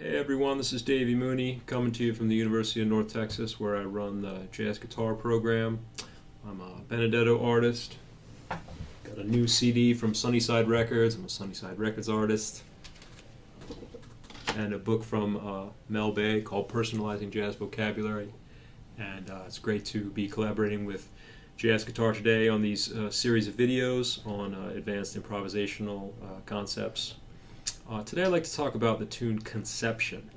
Hey everyone, this is Davy Mooney coming to you from the University of North Texas, where I run the jazz guitar program. I'm a Benedetto artist. Got a new CD from Sunnyside Records. I'm a Sunnyside Records artist. And a book from Mel Bay called Personalizing Jazz Vocabulary. And it's great to be collaborating with Jazz Guitar Today on these series of videos on advanced improvisational concepts. Today I'd like to talk about the tune Conception,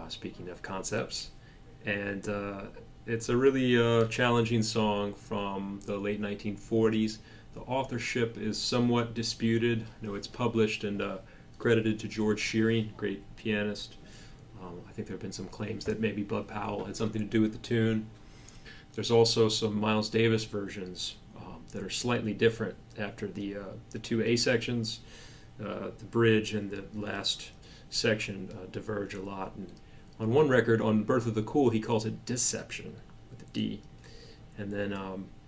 speaking of concepts, and it's a really challenging song from the late 1940s. The authorship is somewhat disputed. I know it's published and credited to George Shearing, great pianist. I think there have been some claims that maybe Bud Powell had something to do with the tune. There's also some Miles Davis versions that are slightly different after the two A sections. The bridge and the last section diverge a lot. And on one record, on Birth of the Cool, he calls it Deception with a D. And then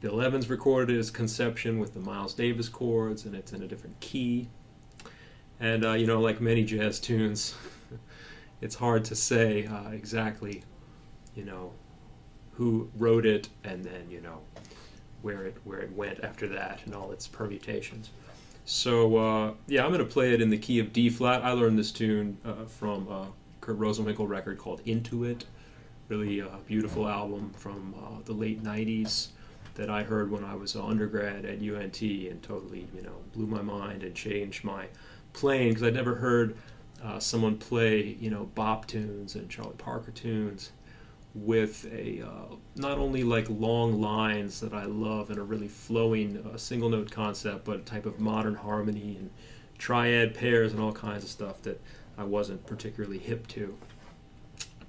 Bill Evans recorded it as Conception with the Miles Davis chords, and it's in a different key. And, like many jazz tunes, it's hard to say exactly, who wrote it and then, where it went after that and all its permutations. So, I'm going to play it in the key of D flat. I learned this tune from a Kurt Rosenwinkel record called Into It. Really beautiful album from the late 90s that I heard when I was an undergrad at UNT and totally, blew my mind and changed my playing, because I'd never heard someone play, bop tunes and Charlie Parker tunes with a not only like long lines that I love and a really flowing single note concept, but a type of modern harmony and triad pairs and all kinds of stuff that I wasn't particularly hip to.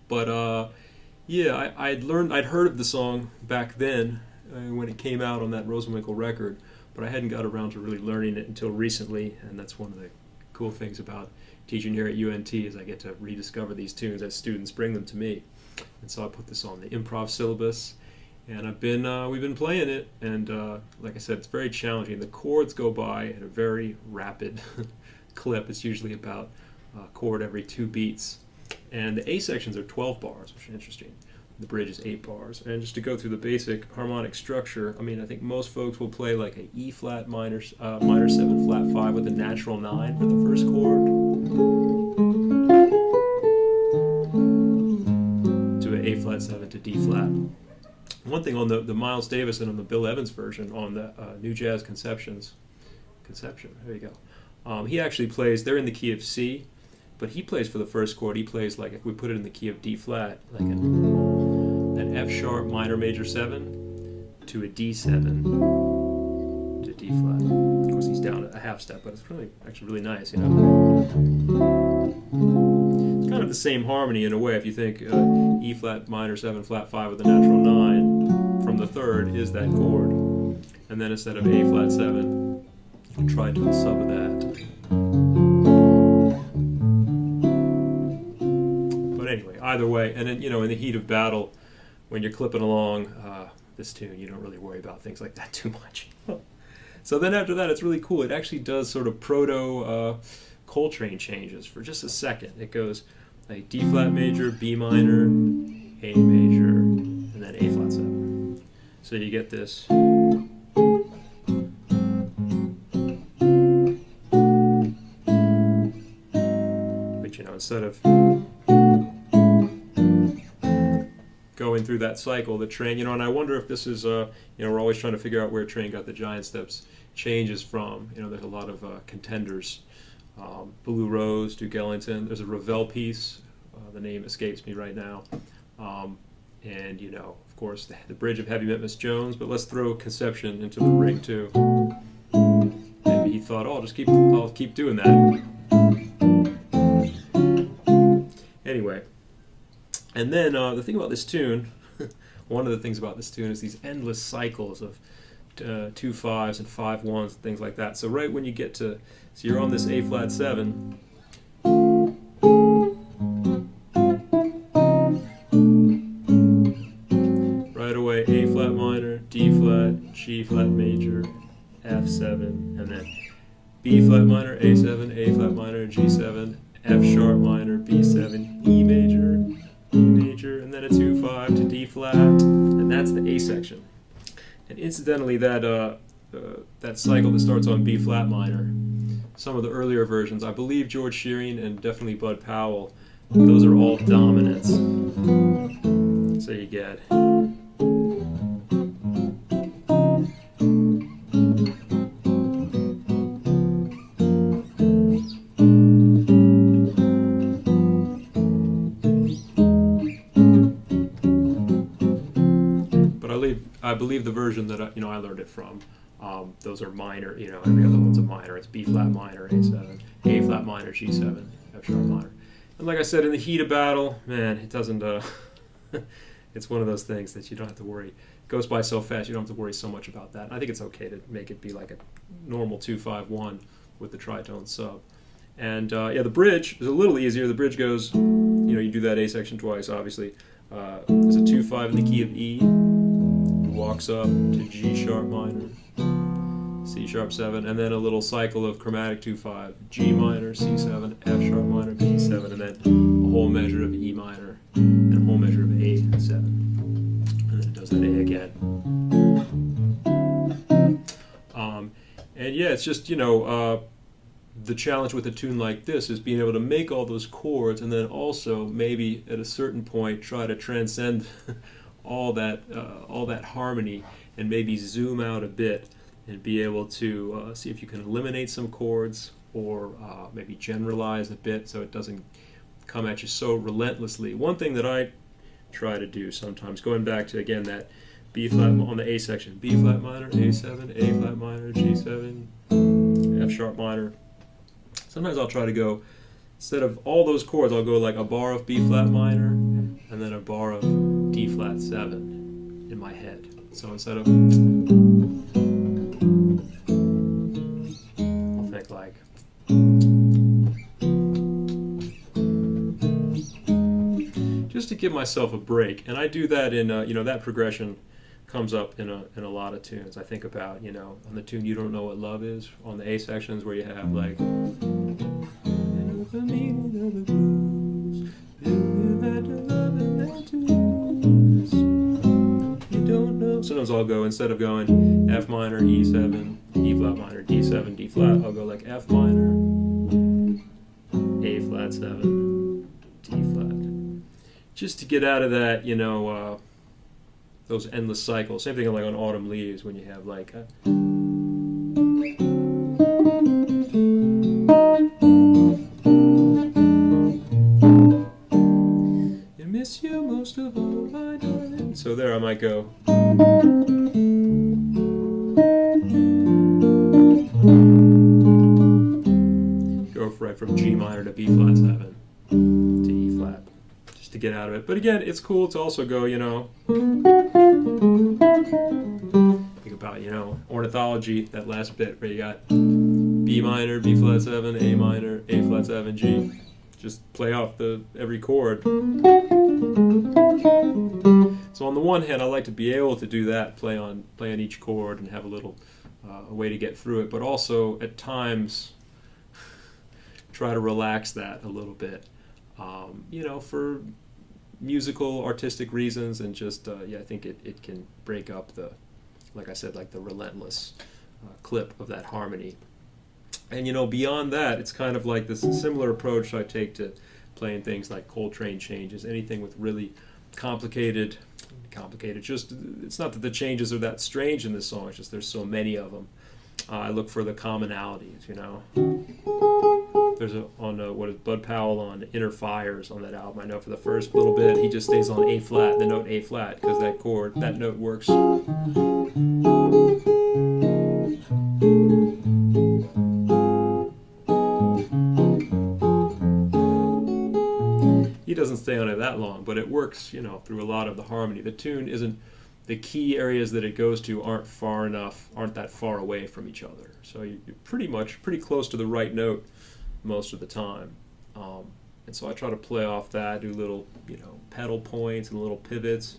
But I'd heard of the song back then when it came out on that Rosenwinkel record, but I hadn't got around to really learning it until recently, and that's one of the cool things about teaching here at UNT is I get to rediscover these tunes as students bring them to me. And so I put this on the improv syllabus, and we've been playing it, and like I said, it's very challenging. The chords go by at a very rapid clip. It's usually about a chord every 2 beats, and the A sections are 12 bars, which is interesting. The bridge is 8 bars, and just to go through the basic harmonic structure, I think most folks will play like a E flat minor 7 flat 5 with a natural 9 for the first chord. A flat 7 to D flat. One thing on the Miles Davis and on the Bill Evans version on the New Jazz Conception, there you go. He actually plays, they're in the key of C, but he plays for the first chord, he plays like, if we put it in the key of D flat, like an F sharp minor major 7 to a D7 to D flat. Of course he's down a half step, but it's actually really nice, It's kind of the same harmony in a way. If you think E flat minor 7 flat 5 with a natural 9 from the third is that chord, and then instead of A flat 7, I'll try doing some of that. But anyway, either way, and then in the heat of battle, when you're clipping along this tune, you don't really worry about things like that too much. So then after that, it's really cool. It actually does sort of proto Coltrane changes for just a second. It goes like D flat major, B minor, A major, and then A flat 7. So you get this. But instead of going through that cycle, the train, and I wonder if this is, we're always trying to figure out where Train Got the Giant Steps changes from. There's a lot of contenders. Blue Rose, Duke Ellington. There's a Ravel piece. The name escapes me right now. And, of course, the Bridge of Heavy Memphis Jones. But let's throw Conception into the ring, too. Maybe he thought, I'll keep doing that. Anyway. And then the thing about this tune, one of the things about this tune is these endless cycles of 2 5s and 5 1s and things like that. So right when you get to, so you're on this A flat 7, right away A flat minor, D flat, G flat major, F7, and then B flat minor, A7, A flat minor, G7, F sharp minor, B7, E major, and then a 2-5 to D flat, and that's the A section. And incidentally, that cycle that starts on B flat minor, some of the earlier versions, I believe George Shearing and definitely Bud Powell, those are all dominants. So you get I believe the version that I learned it from. Those are minor. Every other one's a minor. It's B flat minor, A7, A flat minor, G7, F sharp minor. And like I said, in the heat of battle, man, it doesn't. It's one of those things that you don't have to worry. It goes by so fast, you don't have to worry so much about that. And I think it's okay to make it be like a normal 2-5-1 with the tritone sub. And the bridge is a little easier. The bridge goes, you do that A section twice, obviously. There's a 2-5 in the key of E. Walks up to G sharp minor, C sharp 7, and then a little cycle of chromatic 2-5, G minor, C7, F sharp minor, B7, and then a whole measure of E minor and a whole measure of A7. And then it does that A again. It's just, the challenge with a tune like this is being able to make all those chords and then also maybe at a certain point try to transcend all that harmony and maybe zoom out a bit and be able to see if you can eliminate some chords or maybe generalize a bit so it doesn't come at you so relentlessly. One thing that I try to do sometimes, going back to again that B flat on the A section, B flat minor, A7, A flat minor, G7, F sharp minor. Sometimes I'll try to go, instead of all those chords, I'll go like a bar of B flat minor and then a bar of D flat 7 in my head. So instead of, I'll think like, just to give myself a break. And I do that in, that progression comes up in a lot of tunes. I think about, on the tune You Don't Know What Love Is, on the A sections where you have like, sometimes I'll go, instead of going F minor, E7, E flat minor, D7, D flat, I'll go like F minor, A flat 7, D flat. Just to get out of that, those endless cycles. Same thing like on Autumn Leaves when you have like I miss you most of all, my darling. So there I might go. Go right from G minor to B flat 7 to E flat, just to get out of it. But again, it's cool to also go, think about, ornithology, that last bit where you got B minor, B flat 7, A minor, A flat 7, G. Just play off every chord. So on the one hand, I like to be able to do that, play on each chord and have a little a way to get through it, but also at times try to relax that a little bit, for musical, artistic reasons, and just I think it can break up like I said, like the relentless clip of that harmony. And beyond that, it's kind of like this similar approach I take to playing things like Coltrane changes, anything with really complicated. Just it's not that the changes are that strange in this song. It's just there's so many of them. I look for the commonalities. There's what is Bud Powell on Inner Fires on that album. I know for the first little bit he just stays on A flat, the note A flat, because that note works. He doesn't stay on it that long, but it works, through a lot of the harmony. The tune isn't, the key areas that it goes to aren't that far away from each other. So you're pretty close to the right note most of the time. And so I try to play off that, do little, pedal points and little pivots.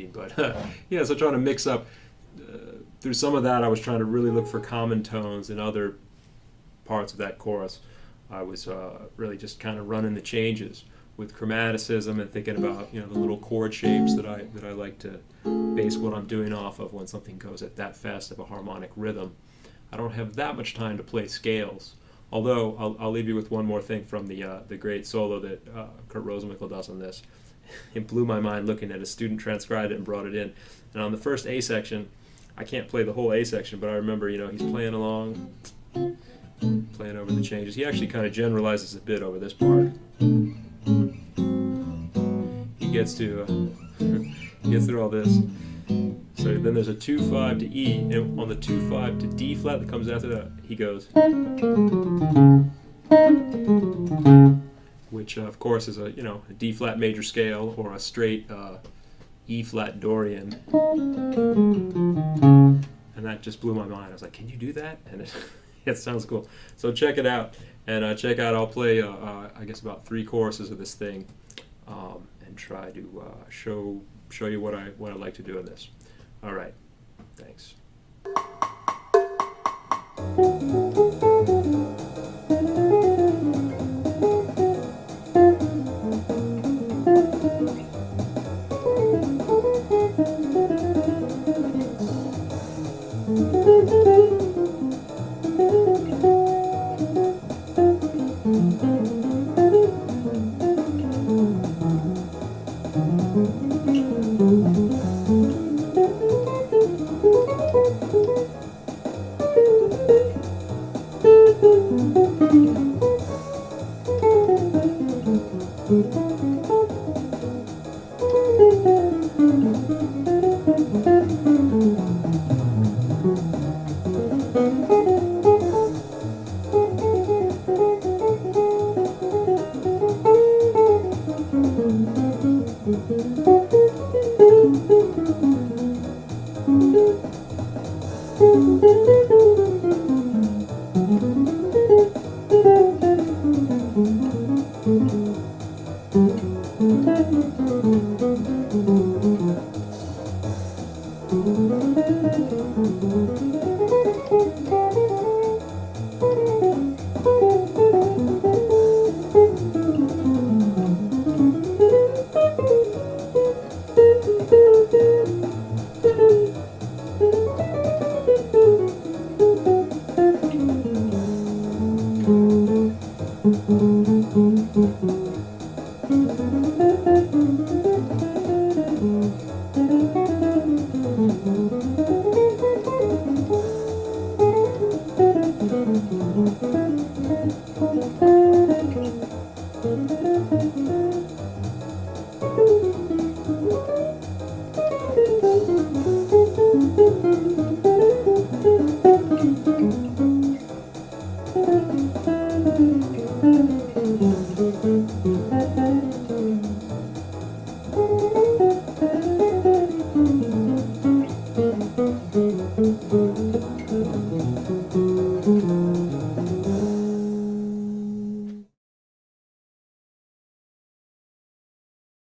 me. But yeah, so trying to mix up through some of that. I was trying to really look for common tones in other parts of that chorus. I was really just kind of running the changes with chromaticism and thinking about, you know, the little chord shapes that I like to base what I'm doing off of when something goes at that fast of a harmonic rhythm. I don't have that much time to play scales. Although I'll leave you with one more thing from the great solo that Kurt Rosenwinkel does on this. It blew my mind looking at a student transcribed it and brought it in. And on the first A section, I can't play the whole A section, but I remember, you know, he's playing along, playing over the changes. He actually kind of generalizes a bit over this part. He gets to he gets through all this. So then there's a 2-5 to E, and on the 2-5 to D flat that comes after that, he goes, which of course is a, you know, a D flat major scale or a straight E flat Dorian, and that just blew my mind. I was like, can you do that? And it sounds cool. So check it out, and check out. I'll play I guess about 3 choruses of this thing, and try to show you what I like to do in this. All right, thanks.